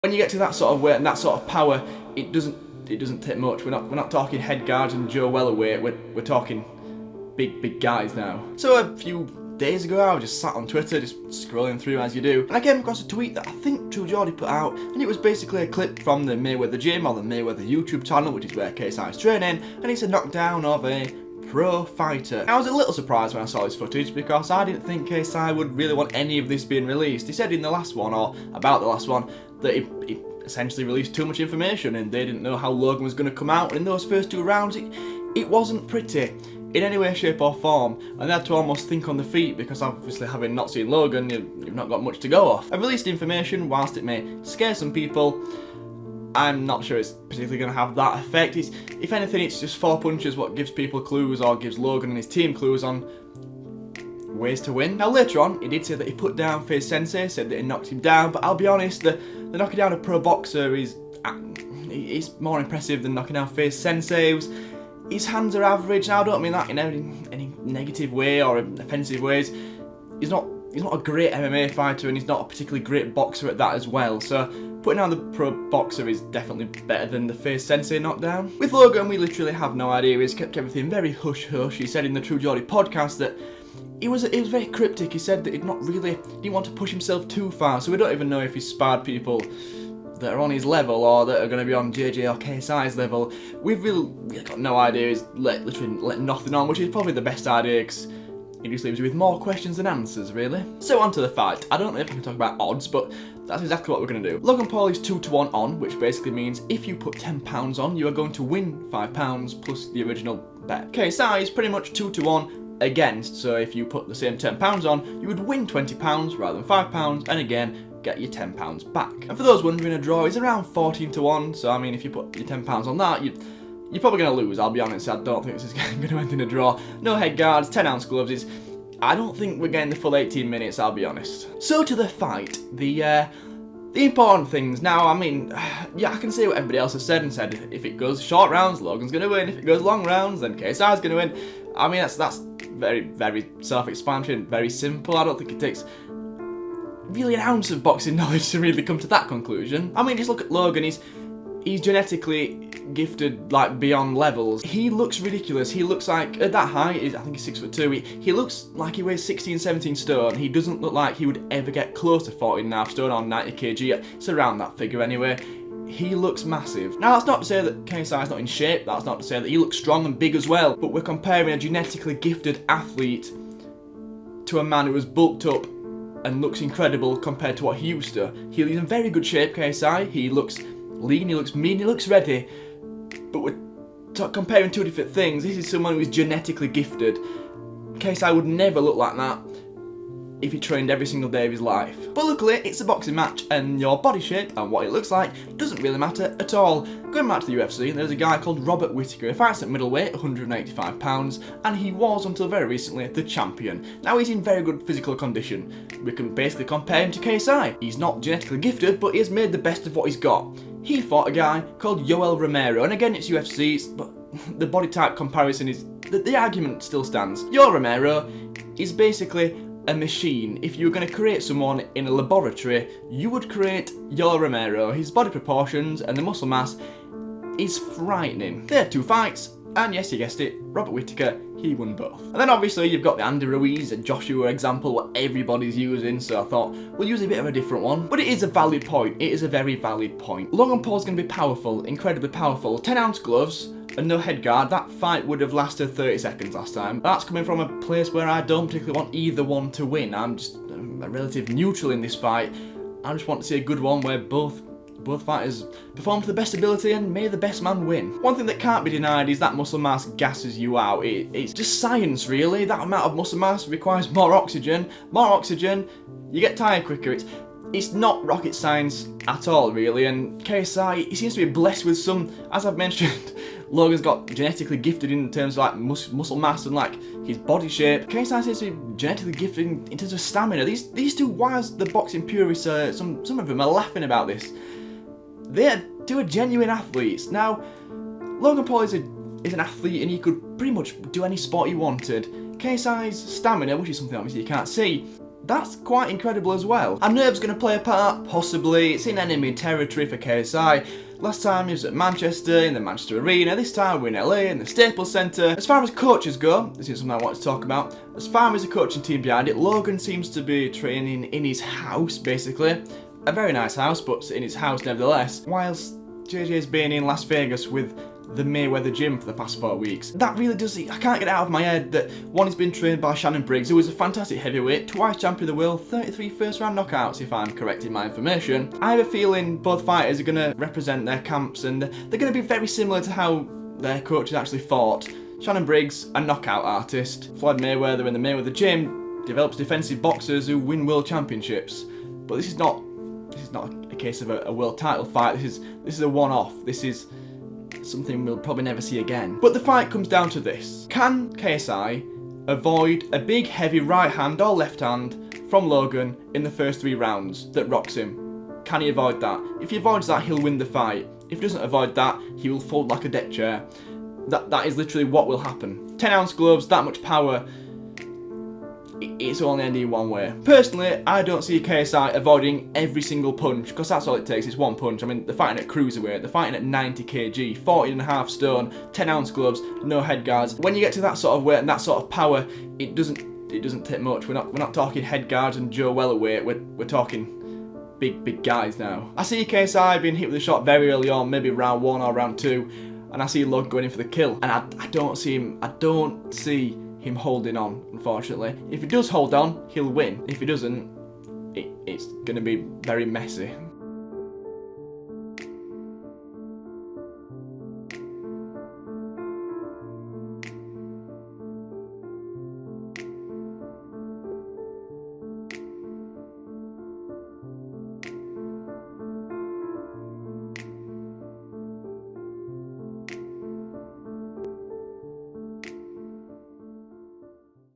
When you get to that sort of weight and that sort of power, it doesn't take much. We're not talking head guards and Joe Weller weight. We're talking big guys now. So a few days ago, I was just sat on Twitter, just scrolling through as you do, and I came across a tweet that I think True Geordie put out, and it was basically a clip from the Mayweather gym or the Mayweather YouTube channel, which is where KSI is training, and it's a knockdown of a pro fighter. I was a little surprised when I saw this footage because I didn't think KSI would really want any of this being released. He said in the last one, or about the last one, that he essentially released too much information and they didn't know how Logan was going to come out, and in those first 2 rounds it wasn't pretty in any way, shape or form, and they had to almost think on the feet because obviously having not seen Logan, you've not got much to go off. I've released information, whilst it may scare some people, I'm not sure it's particularly going to have that effect. If anything, it's just 4 punches what gives people clues, or gives Logan and his team clues on ways to win. Now later on, he did say that he put down FaZe Sensei, said that he knocked him down, but I'll be honest, the knocking down a pro boxer is more impressive than knocking down FaZe Sensei. His hands are average. Now I don't mean that in any negative way or offensive ways. He's not a great MMA fighter, and he's not a particularly great boxer at that as well. So putting down the pro boxer is definitely better than the FaZe Sensei knockdown. With Logan, we literally have no idea. He's kept everything very hush-hush. He said in the True Geordie podcast that he was very cryptic. He said that he didn't want to push himself too far, so we don't even know if he's sparred people that are on his level or that are going to be on JJ or KSI's level. We've really got no idea. He's literally let nothing on, which is probably the best idea because it just leaves you with more questions than answers, really. So on to the fight. I don't know if I can talk about odds, but that's exactly what we're going to do. Logan Paul is 2-1 on, which basically means if you put £10 on, you are going to win £5 plus the original bet. KSI is pretty much 2-1 against, so if you put the same £10 on, you would win £20 rather than £5, and again, get your £10 back. And for those wondering, a draw is around 14-1, so I mean, if you put your £10 on that, you're probably going to lose, I'll be honest. I don't think this is going to end in a draw. No head guards, 10-ounce gloves. I don't think we're getting the full 18 minutes, I'll be honest. So to the fight, the important things. Now, I mean, yeah, I can say what everybody else has said and said. If it goes short rounds, Logan's going to win. If it goes long rounds, then KSI's going to win. I mean, that's very self-explanatory and very simple. I don't think it takes really an ounce of boxing knowledge to really come to that conclusion. I mean, just look at Logan. He's genetically gifted, like, beyond levels. He looks ridiculous. He looks like, at that height, I think he's 6'2", he looks like he weighs 16, 17 stone. He doesn't look like he would ever get close to 14.5 stone or 90 kg. It's around that figure anyway. He looks massive. Now, that's not to say that KSI's not in shape. That's not to say that he looks strong and big as well. But we're comparing a genetically gifted athlete to a man who was bulked up and looks incredible compared to what he used to. He's in very good shape, KSI. He looks lean, he looks mean, he looks ready. But we're comparing 2 different things. This is someone who is genetically gifted. KSI would never look like that if he trained every single day of his life. But luckily, it's a boxing match, and your body shape and what it looks like doesn't really matter at all. Going back to the UFC, there's a guy called Robert Whittaker who fights at middleweight, 185 pounds, and he was, until very recently, the champion. Now he's in very good physical condition. We can basically compare him to KSI. He's not genetically gifted, but he has made the best of what he's got. He fought a guy called Yoel Romero, and again, it's UFC, but the body type comparison is... The argument still stands. Yoel Romero is basically a machine. If you were going to create someone in a laboratory, you would create Yoel Romero. His body proportions and the muscle mass is frightening. They had 2 fights, and yes, you guessed it, Robert Whittaker, he won both. And then obviously you've got the Andy Ruiz and Joshua example, what everybody's using, so I thought we'll use a bit of a different one. But it is a valid point. It is a very valid point. Logan Paul's going to be powerful, incredibly powerful. 10-ounce gloves and no head guard. That fight would have lasted 30 seconds last time. That's coming from a place where I don't particularly want either one to win. I'm just a relative neutral in this fight. I just want to see a good one where both fighters perform to the best ability and may the best man win. One thing that can't be denied is that muscle mass gasses you out. It's just science, really. That amount of muscle mass requires more oxygen. More oxygen, you get tired quicker. It's not rocket science at all, really, and KSI, he seems to be blessed with some, as I've mentioned, Logan's got genetically gifted in terms of like muscle mass and like his body shape. KSI seems to be genetically gifted in terms of stamina. These two, whilst the boxing purists, some of them are laughing about this, they're 2 genuine athletes. Now, Logan Paul is an athlete and he could pretty much do any sport he wanted. KSI's stamina, which is something obviously you can't see, that's quite incredible as well. Are nerves going to play a part? Possibly. It's in enemy territory for KSI. Last time he was at Manchester, in the Manchester Arena. This time we're in LA, in the Staples Centre. As far as coaches go, this is something I want to talk about. As far as the coaching team behind it, Logan seems to be training in his house, basically. A very nice house, but in his house nevertheless. Whilst JJ's been in Las Vegas with the Mayweather gym for the past 4 weeks. That really does, I can't get it out of my head that one has been trained by Shannon Briggs, who is a fantastic heavyweight, twice champion of the world, 33 first round knockouts if I'm correct in my information. I have a feeling both fighters are going to represent their camps and they're going to be very similar to how their coaches actually fought. Shannon Briggs, a knockout artist. Floyd Mayweather in the Mayweather gym develops defensive boxers who win world championships. But this is not a case of a world title fight. This is a one-off. This is something we'll probably never see again. But the fight comes down to this. Can KSI avoid a big heavy right hand or left hand from Logan in the first 3 rounds that rocks him? Can he avoid that? If he avoids that, he'll win the fight. If he doesn't avoid that, he will fold like a deck chair. That is literally what will happen. 10-ounce gloves, that much power. It's only ending one way. Personally, I don't see KSI avoiding every single punch, because that's all it takes, is one punch. I mean, they're fighting at cruiserweight, they're fighting at 90 kg, 14.5 stone, 10-ounce gloves, no head guards. When you get to that sort of weight and that sort of power, it doesn't take much. We're not talking head guards and Joe Weller weight, we're talking big guys now. I see KSI being hit with a shot very early on, maybe round 1 or round 2, and I see Logan going in for the kill. And I don't see him holding on, unfortunately. If he does hold on, he'll win. If he doesn't, it's going to be very messy.